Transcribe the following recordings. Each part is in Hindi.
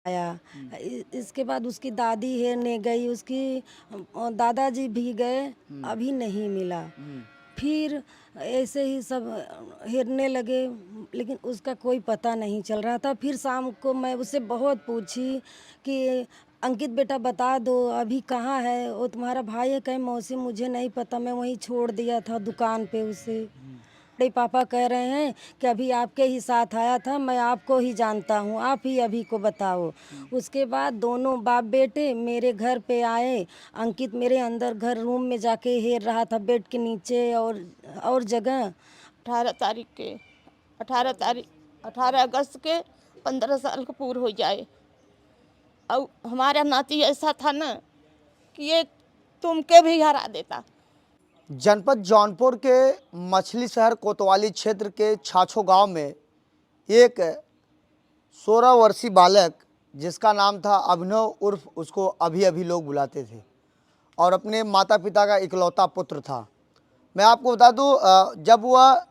आया। इसके बाद उसकी दादी हेरने गई, उसकी दादाजी भी गए, अभी नहीं मिला। फिर ऐसे ही सब हेरने लगे, लेकिन उसका कोई पता नहीं चल रहा था। फिर शाम को मैं उससे बहुत पूछी कि अंकित बेटा बता दो अभी कहाँ है, वो तुम्हारा भाई है? कहे मौसी मुझे नहीं पता, मैं वहीं छोड़ दिया था दुकान पे उसे। बड़े पापा कह रहे हैं कि अभी आपके ही साथ आया था, मैं आपको ही जानता हूँ, आप ही अभी को बताओ। उसके बाद दोनों बाप बेटे मेरे घर पे आए। अंकित मेरे अंदर घर रूम में जाके हेर रहा था, बेड के नीचे और जगह। 18 अगस्त के 15 साल का पूरा हो जाए। और हमारा नाती ऐसा था ना कि ये तुमके भी हरा देता। जनपद जौनपुर के मछली शहर कोतवाली क्षेत्र के छाछो गांव में एक 16 वर्षीय बालक जिसका नाम था अभिनव उर्फ उसको अभी अभी लोग बुलाते थे और अपने माता पिता का इकलौता पुत्र था। मैं आपको बता दूं, जब वह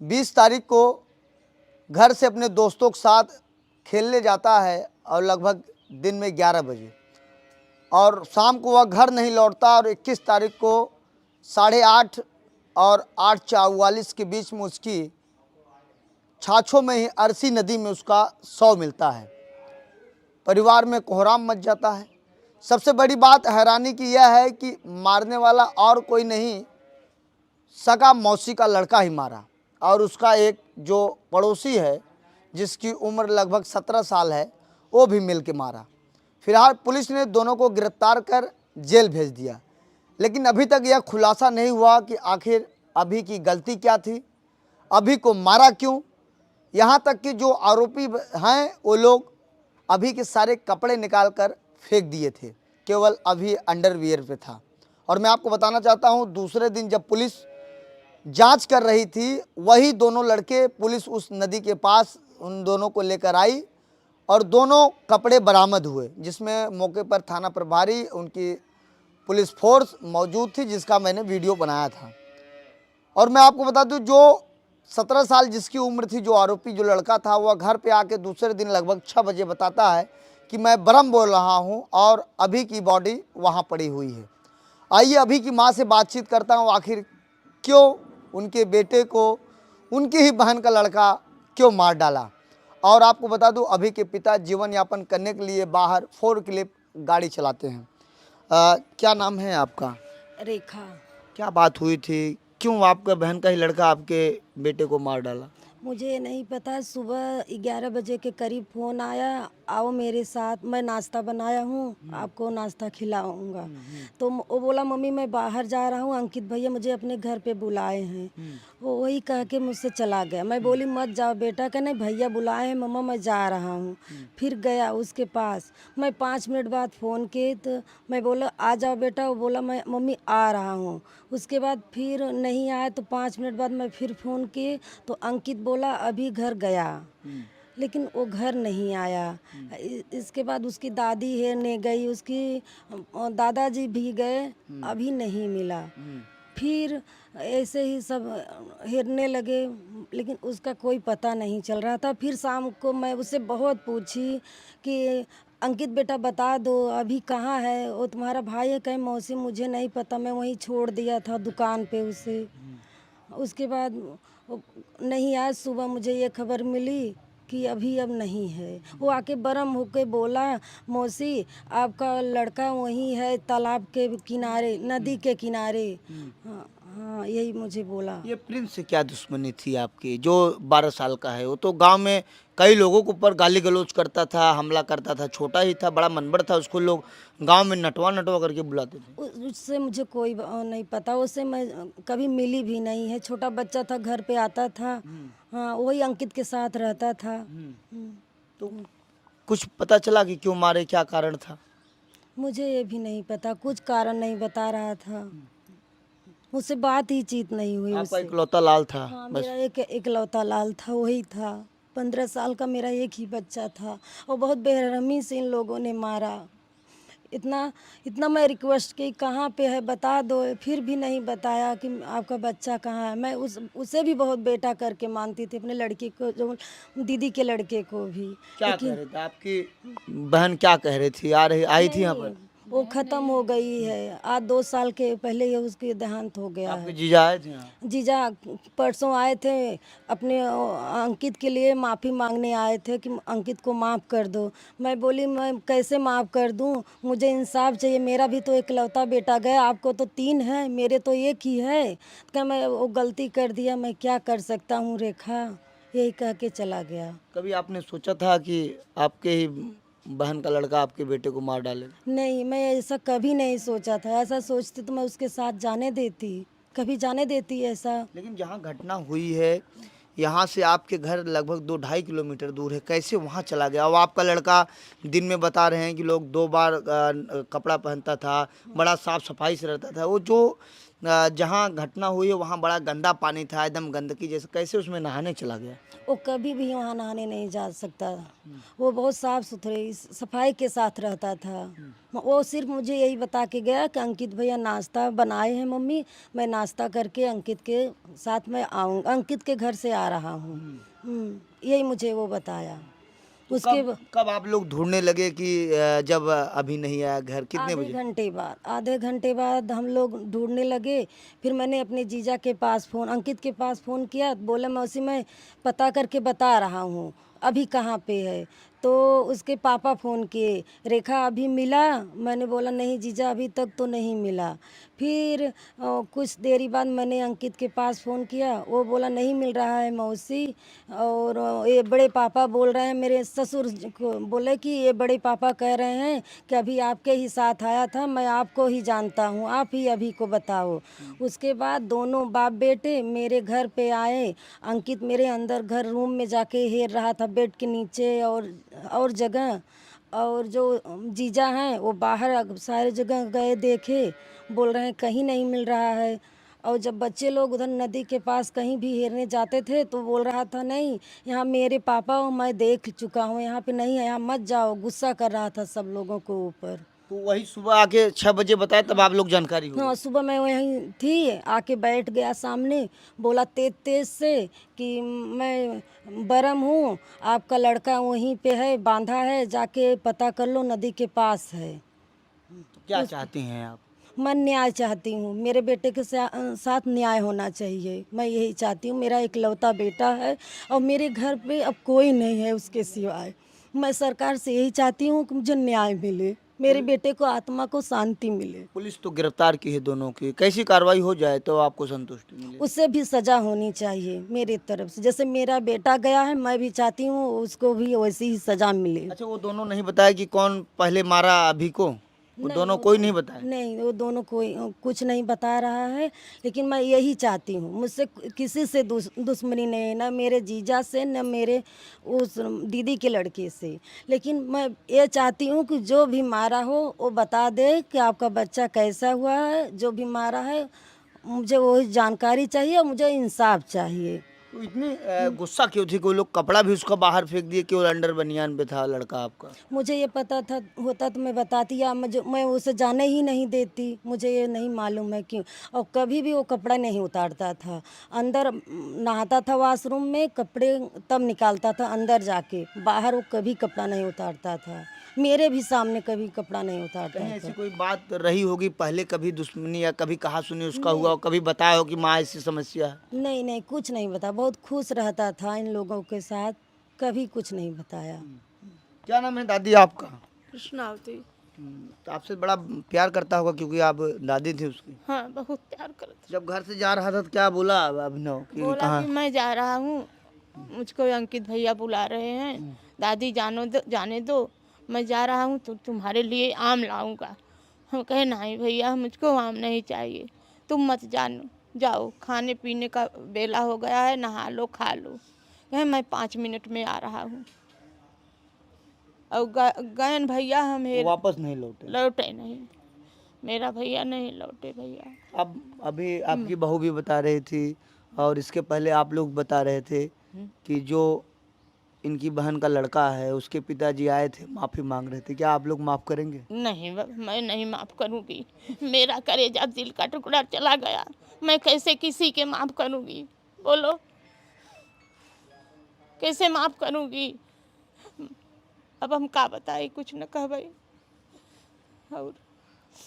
20 तारीख को घर से अपने दोस्तों के साथ खेलने जाता है और लगभग दिन में 11 बजे और शाम को वह घर नहीं लौटता और 21 तारीख को 8:30 और 8:44 के बीच में उसकी छाछों में ही अरसी नदी में उसका शव मिलता है। परिवार में कोहराम मच जाता है। सबसे बड़ी बात हैरानी की यह है कि मारने वाला और कोई नहीं, सगा मौसी का लड़का ही मारा और उसका एक जो पड़ोसी है जिसकी उम्र लगभग 17 साल है वो भी मिल के मारा। फिलहाल पुलिस ने दोनों को गिरफ्तार कर जेल भेज दिया, लेकिन अभी तक यह खुलासा नहीं हुआ कि आखिर अभी की गलती क्या थी, अभी को मारा क्यों। यहाँ तक कि जो आरोपी हैं वो लोग अभी के सारे कपड़े निकाल कर फेंक दिए थे, केवल अभी अंडरवियर पे था। और मैं आपको बताना चाहता हूँ, दूसरे दिन जब पुलिस जांच कर रही थी, वही दोनों लड़के पुलिस उस नदी के पास उन दोनों को लेकर आई और दोनों कपड़े बरामद हुए, जिसमें मौके पर थाना प्रभारी उनकी पुलिस फोर्स मौजूद थी, जिसका मैंने वीडियो बनाया था। और मैं आपको बता दूं, जो 17 साल जिसकी उम्र थी, जो आरोपी जो लड़का था, वह घर पे आके दूसरे दिन लगभग 6 बजे बताता है कि मैं बरम बोल रहा हूं और अभी की बॉडी वहां पड़ी हुई है। आइए अभी की मां से बातचीत करता हूं, आखिर क्यों उनके बेटे को उनकी ही बहन का लड़का क्यों मार डाला। और आपको बता दूं, अभी के पिता जीवन यापन करने के लिए बाहर 4 क्लिप गाड़ी चलाते हैं। क्या नाम है आपका? रेखा। क्या बात हुई थी, क्यों आपका बहन का ही लड़का आपके बेटे को मार डाला? मुझे नहीं पता, सुबह 11 बजे के करीब फ़ोन आया, आओ मेरे साथ, मैं नाश्ता बनाया हूँ, आपको नाश्ता खिलाऊंगा। तो वो बोला मम्मी मैं बाहर जा रहा हूँ, अंकित भैया मुझे अपने घर पे बुलाए हैं। वो वही कह के मुझसे चला गया। मैं बोली मत जाओ बेटा, कह नहीं भैया बुलाए हैं मम्मा, मैं जा रहा हूँ। फिर गया उसके पास। मैं 5 मिनट बाद फ़ोन किए तो मैं बोला आ जाओ बेटा, वो बोला मैं मम्मी आ रहा हूँ। उसके बाद फिर नहीं आया तो 5 मिनट बाद मैं फिर फ़ोन किए तो अंकित बोला अभी घर गया, लेकिन वो घर नहीं आया। इसके बाद उसकी दादी हेरने गई, उसकी दादाजी भी गए, अभी नहीं मिला। फिर ऐसे ही सब हेरने लगे, लेकिन उसका कोई पता नहीं चल रहा था। फिर शाम को मैं उससे बहुत पूछी कि अंकित बेटा बता दो अभी कहाँ है, वो तुम्हारा भाई है? कहे मौसी मुझे नहीं पता, मैं वहीं छोड़ दिया था दुकान पे उसे। उसके बाद नहीं, आज सुबह मुझे ये खबर मिली कि अभी अब नहीं है। वो आके बरम होके बोला मौसी आपका लड़का वहीं है तालाब के किनारे, नदी के किनारे। हाँ हाँ, यही मुझे बोला। ये प्रिंस से क्या दुश्मनी थी आपकी, जो 12 साल का है? वो तो गांव में कई लोगों के ऊपर गाली गलौज करता था, हमला करता था, छोटा ही था, बड़ा मनबड़ था, उसको लोग गांव में नटवा नटवा करके बुलाते थे। उससे मुझे कोई नहीं पता, उससे मैं कभी मिली भी नहीं है। छोटा बच्चा था, घर पे आता था, हाँ वही अंकित के साथ रहता था। तो कुछ पता चला कि क्यों मारे, क्या कारण था? मुझे ये भी नहीं पता, कुछ कारण नहीं बता रहा था। मुझसे बात ही चीत नहीं हुई आपका उससे। इकलौता लाल था हाँ, बस? मेरा एक इकलौता लाल था, वही था। 15 साल का मेरा एक ही बच्चा था और बहुत बेरहमी से इन लोगों ने मारा। इतना इतना मैं रिक्वेस्ट की कहाँ पे है बता दो, फिर भी नहीं बताया कि आपका बच्चा कहाँ है। मैं उसे भी बहुत बेटा करके मानती थी, अपने लड़की को, जो दीदी के लड़के को भी। क्या कह लेकिन रहे थे आपकी बहन, क्या कह रही थी? आई थी यहाँ पर? नहीं, वो खत्म हो गई है। आज 2 साल के पहले ये उसकी देहांत हो गया आपके है। जीजा आए थे यहाँ? जीजा परसों आए थे, अपने अंकित के लिए माफ़ी मांगने आए थे कि अंकित को माफ़ कर दो। मैं बोली मैं कैसे माफ़ कर दूं, मुझे इंसाफ चाहिए, मेरा भी तो इकलौता बेटा गया, आपको तो 3 है, मेरे तो एक ही है। क्या मैं वो गलती कर दिया, मैं क्या कर सकता हूँ रेखा, यही कह के चला गया। कभी आपने सोचा था कि आपके ही बहन का लड़का आपके बेटे को मार डालेगा? नहीं, मैं ऐसा कभी नहीं सोचा था। ऐसा सोचती तो मैं उसके साथ जाने देती, कभी जाने देती ऐसा। लेकिन जहाँ घटना हुई है, यहाँ से आपके घर लगभग 2-2.5 किलोमीटर दूर है, कैसे वहाँ चला गया? और आपका लड़का दिन में बता रहे हैं कि लोग 2 बार कपड़ा पहनता था, बड़ा साफ सफाई से रहता था। वो जो जहाँ घटना हुई है वहाँ बड़ा गंदा पानी था, एकदम गंदगी जैसे, कैसे उसमें नहाने चला गया? वो कभी भी वहाँ नहाने नहीं जा सकता। वो बहुत साफ सुथरे सफाई के साथ रहता था। वो सिर्फ मुझे यही बता के गया कि अंकित भैया नाश्ता बनाए हैं मम्मी, मैं नाश्ता करके अंकित के साथ मैं आऊँगा, अंकित के घर से आ रहा हूँ। यही मुझे वो बताया। तो उसके कब आप लोग ढूंढने लगे कि जब अभी नहीं आया घर, कितने बजे? आधे घंटे बाद हम लोग ढूंढने लगे। फिर मैंने अपने जीजा के पास फ़ोन, अंकित के पास फ़ोन किया, बोला मौसी मैं पता करके बता रहा हूँ अभी कहाँ पे है। तो उसके पापा फ़ोन किए, रेखा अभी मिला? मैंने बोला नहीं जीजा, अभी तक तो नहीं मिला। फिर कुछ देरी बाद मैंने अंकित के पास फ़ोन किया, वो बोला नहीं मिल रहा है मौसी। और ये बड़े पापा बोल रहे हैं, मेरे ससुर को बोले कि ये बड़े पापा कह रहे हैं कि अभी आपके ही साथ आया था, मैं आपको ही जानता हूँ, आप ही अभी को बताओ। उसके बाद दोनों बाप बेटे मेरे घर पे आए। अंकित मेरे अंदर घर रूम में जाके हेर रहा था, बेड के नीचे और जगह। और जो जीजा हैं वो बाहर सारे जगह गए, देखे, बोल रहे हैं कहीं नहीं मिल रहा है। और जब बच्चे लोग उधर नदी के पास कहीं भी हेरने जाते थे तो बोल रहा था नहीं, यहाँ मेरे पापा और मैं देख चुका हूँ, यहाँ पे नहीं है, यहाँ मत जाओ, गुस्सा कर रहा था सब लोगों को ऊपर। तो वही सुबह आके 6 बजे बताया, तब आप लोग जानकारी हो हाँ, गई? सुबह मैं वहीं थी, आके बैठ गया सामने, बोला तेज तेज से कि मैं बरम हूँ, आपका लड़का वहीं पे है, बांधा है, जाके पता कर लो, नदी के पास है। तो क्या चाहते हैं आप? मैं न्याय चाहती हूँ, मेरे बेटे के साथ न्याय होना चाहिए। मैं यही चाहती हूँ, मेरा इकलौता बेटा है और मेरे घर पे अब कोई नहीं है उसके सिवाय। मैं सरकार से यही चाहती हूँ कि मुझे न्याय मिले, मेरे बेटे को आत्मा को शांति मिले। पुलिस तो गिरफ्तार की है दोनों की, कैसी कार्रवाई हो जाए तो आपको संतुष्टि मिले? उससे भी सजा होनी चाहिए मेरी तरफ से, जैसे मेरा बेटा गया है मैं भी चाहती हूँ उसको भी वैसी ही सजा मिले। अच्छा, वो दोनों नहीं बताया कि कौन पहले मारा अभी को? वो नहीं, दोनों कोई नहीं बताया? नहीं, वो दोनों कोई कुछ नहीं बता रहा है। लेकिन मैं यही चाहती हूँ, मुझसे किसी से दुश्मनी नहीं है, ना मेरे जीजा से, न मेरे उस दीदी के लड़के से। लेकिन मैं ये चाहती हूँ कि जो भी मारा हो वो बता दे कि आपका बच्चा कैसा हुआ है, जो भी मारा है मुझे वही जानकारी चाहिए और मुझे इंसाफ चाहिए। तो इतनी गुस्सा क्यों थी? कोई लोग कपड़ा भी उसका बाहर फेंक दिए, केवल अंडर बनियान पे था लड़का आपका? मुझे ये पता था होता तो मैं बताती, या मैं उसे जाने ही नहीं देती। मुझे ये नहीं मालूम है क्यों। और कभी भी वो कपड़ा नहीं उतारता था, अंदर नहाता था वॉशरूम में, कपड़े तब निकालता था अंदर जाके, बाहर वो कभी कपड़ा नहीं उतारता था, मेरे भी सामने कभी कपड़ा नहीं उतारता कहीं ऐसी था। कोई बात रही होगी पहले, कभी दुश्मनी या कभी कहा सुनी उसका हुआ हो, कभी बताया हो कि माँ ऐसी समस्या है? नहीं नहीं, कुछ नहीं बता, बहुत खुश रहता था इन लोगों के साथ, कभी कुछ नहीं बताया। क्या नाम है दादी आपका? कृष्णावती। तो आपसे बड़ा प्यार करता होगा क्योंकि आप दादी थी उसकी। हाँ, बहुत प्यार करता। जब घर से जा रहा था तो क्या बोला अभिनव कि बोला कहाँ? कि मैं जा रहा हूँ, मुझको अंकित भैया बुला रहे हैं, दादी जाने दो, मैं जा रहा हूँ तो तुम्हारे लिए आम लाऊंगा। हम कहे नहीं भैया, मुझको आम नहीं चाहिए, तुम मत जाओ, खाने पीने का बेला हो गया है, नहा लो खा लो। कहे मैं 5 मिनट में आ रहा हूँ। और गए भैया वो हमें वापस नहीं लौटे। लौटे नहीं, मेरा भैया नहीं लौटे भैया। अब अभी आपकी बहू भी बता रही थी और इसके पहले आप लोग बता रहे थे कि जो इनकी बहन का लड़का है उसके पिताजी आए थे, माफ़ी मांग रहे थे। क्या आप लोग माफ़ करेंगे? नहीं मैं नहीं माफ़ करूँगी। मेरा कलेजा दिल का टुकड़ा चला गया, मैं कैसे किसी के माफ़ करूँगी? बोलो कैसे माफ़ करूँगी? अब हम का बताए, कुछ न कह भाई। और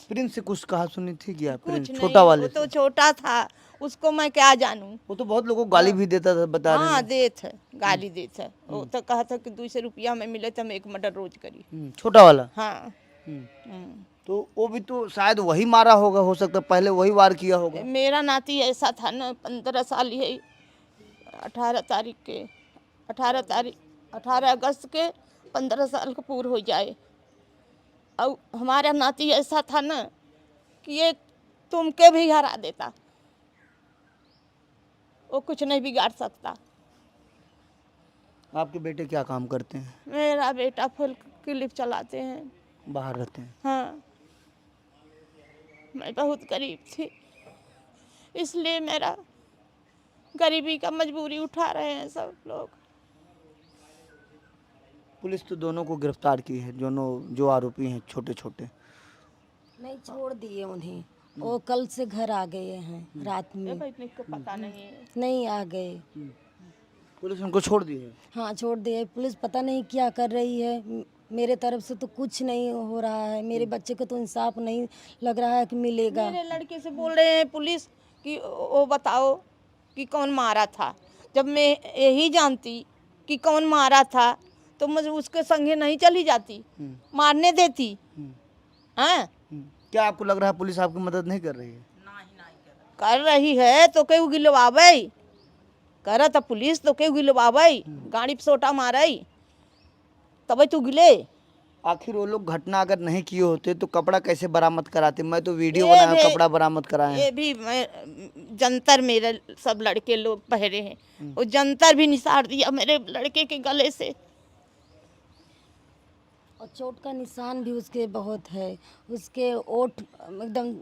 प्रिंस से कुछ कहा सुनी थी क्या? प्रिंस कुछ छोटा नहीं, वाले वो तो से? छोटा था, उसको मैं क्या जानूँ। वो तो बहुत लोगों को गाली भी देता था, बता रहे हाँ हैं। देत है, गाली देत है। वो तो कहा था कि 200 रुपया में मिले तो हम एक मर्डर रोज करी। छोटा वाला। हाँ। हम्म। तो वो भी तो शायद वही मारा होगा, हो सकता है पहले वही वार किया होगा। मेरा नाती ऐसा था ना, 15 साल है, 18 अगस्त के 15 साल का पूरा हो जाए। और हमारा नाती ऐसा था ना कि ये तुमके भी हरा देता, वो कुछ नहीं बिगाड़ सकता। आपके बेटे क्या काम करते हैं? मेरा बेटा फुल क्लिप चलाते हैं। बाहर रहते हैं। हाँ, मैं बहुत गरीब थी, इसलिए मेरा गरीबी का मजबूरी उठा रहे हैं सब लोग। पुलिस तो दोनों को गिरफ्तार की है, दोनों जो आरोपी हैं छोटे छोटे। नहीं छोड़ दिए उन्हें, वो कल से घर आ गए हैं रात ये में। बैठने को पता नहीं है। नहीं आ गए। पुलिस उनको छोड़ दी है। हाँ छोड़ दिए, पुलिस पता नहीं क्या कर रही है। मेरे तरफ से तो कुछ नहीं हो रहा है, मेरे बच्चे को तो इंसाफ नहीं लग रहा है कि मिलेगा। मेरे लड़के से बोल रहे हैं पुलिस कि वो बताओ कि कौन मारा था। जब मैं यही जानती कि कौन मारा था तो मुझे उसके संगे नहीं चली जाती, मारने देती। हाँ, क्या आपको लग रहा है पुलिस आपकी मदद नहीं कर रही है? कर रही है तो क्यों गिलवावे, कर तो पुलिस तो क्यों गिलवावे, गाड़ी पे सोटा मारई तब तू गिले। आखिर वो लोग घटना अगर नहीं किए होते तो कपड़ा कैसे बरामद कराते? मैं तो वीडियो ये बनाया, भी- कपड़ा बरामद कराए हैं। ये भी मैं जंतर, मेरे सब लड़के लोग पहरे हैं, वो जंतर भी निसार दिया मेरे लड़के के गले से। और चोट का निशान भी उसके बहुत है, उसके ओठ एकदम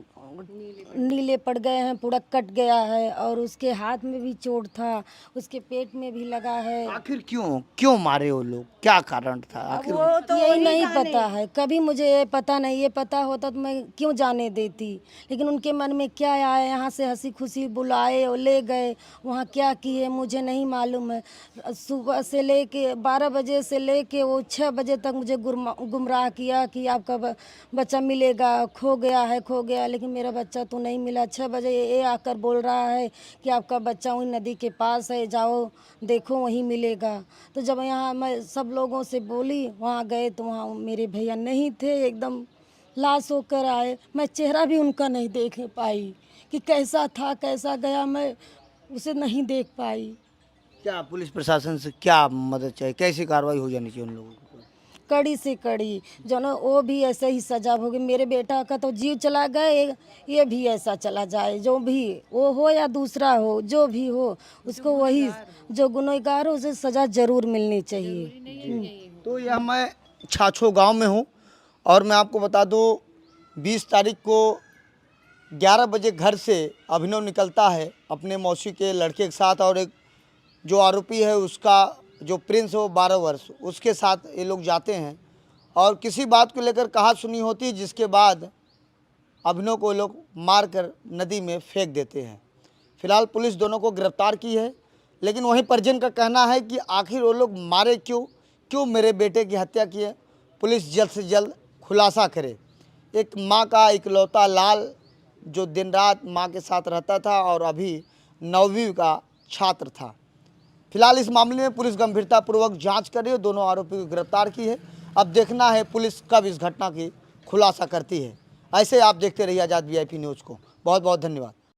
नीले पड़ गए हैं, पूरा कट गया है। और उसके हाथ में भी चोट था, उसके पेट में भी लगा है। आखिर क्यों क्यों मारे वो लोग? क्या कारण था आखिर? वो तो यही वही नहीं जाने। पता है, कभी मुझे ये पता नहीं। ये पता होता तो मैं क्यों जाने देती, लेकिन उनके मन में क्या आया, यहाँ से हंसी खुशी बुलाए और ले गए, वहाँ क्या किए मुझे नहीं मालूम है। सुबह से लेके 12 बजे से लेके वो 6 बजे तक मुझे गुमराह किया कि आपका बच्चा मिलेगा, खो गया, लेकिन मेरा बच्चा तो नहीं मिला। 6 बजे ये आकर बोल रहा है कि आपका बच्चा वहीं नदी के पास है, जाओ देखो वहीं मिलेगा। तो जब यहाँ मैं सब लोगों से बोली, वहाँ गए तो वहाँ मेरे भैया नहीं थे, एकदम लाश होकर आए। मैं चेहरा भी उनका नहीं देख पाई कि कैसा था कैसा गया, मैं उसे नहीं देख पाई। क्या पुलिस प्रशासन से क्या मदद चाहिए? कैसी कार्रवाई हो जानी चाहिए उन लोगों को? कड़ी से कड़ी, जो ना वो भी ऐसे ही सजा होगी। मेरे बेटा का तो जीव चला गए, ये भी ऐसा चला जाए, जो भी वो हो या दूसरा हो, जो भी हो उसको वही, जो गुनहगार हो उसे सजा जरूर मिलनी चाहिए। तो यह मैं छाछो गांव में हूं और मैं आपको बता दूं 20 तारीख को 11 बजे घर से अभिनव निकलता है अपने मौसी के लड़के के साथ, और एक जो आरोपी है उसका जो प्रिंस है वो 12 वर्ष, उसके साथ ये लोग जाते हैं और किसी बात को लेकर कहा सुनी होती है, जिसके बाद अभिनव को लोग मार कर नदी में फेंक देते हैं। फिलहाल पुलिस दोनों को गिरफ्तार की है, लेकिन वहीं परिजन का कहना है कि आखिर वो लोग मारे क्यों मेरे बेटे की हत्या की है, पुलिस जल्द से जल्द खुलासा करे। एक माँ का इकलौता लाल जो दिन रात माँ के साथ रहता था और अभी 9वीं का छात्र था। फिलहाल इस मामले में पुलिस गंभीरतापूर्वक जांच कर रही है, दोनों आरोपी को गिरफ्तार की है। अब देखना है पुलिस कब इस घटना की खुलासा करती है। ऐसे आप देखते रहिए आज़ाद VIP न्यूज़ को। बहुत बहुत धन्यवाद।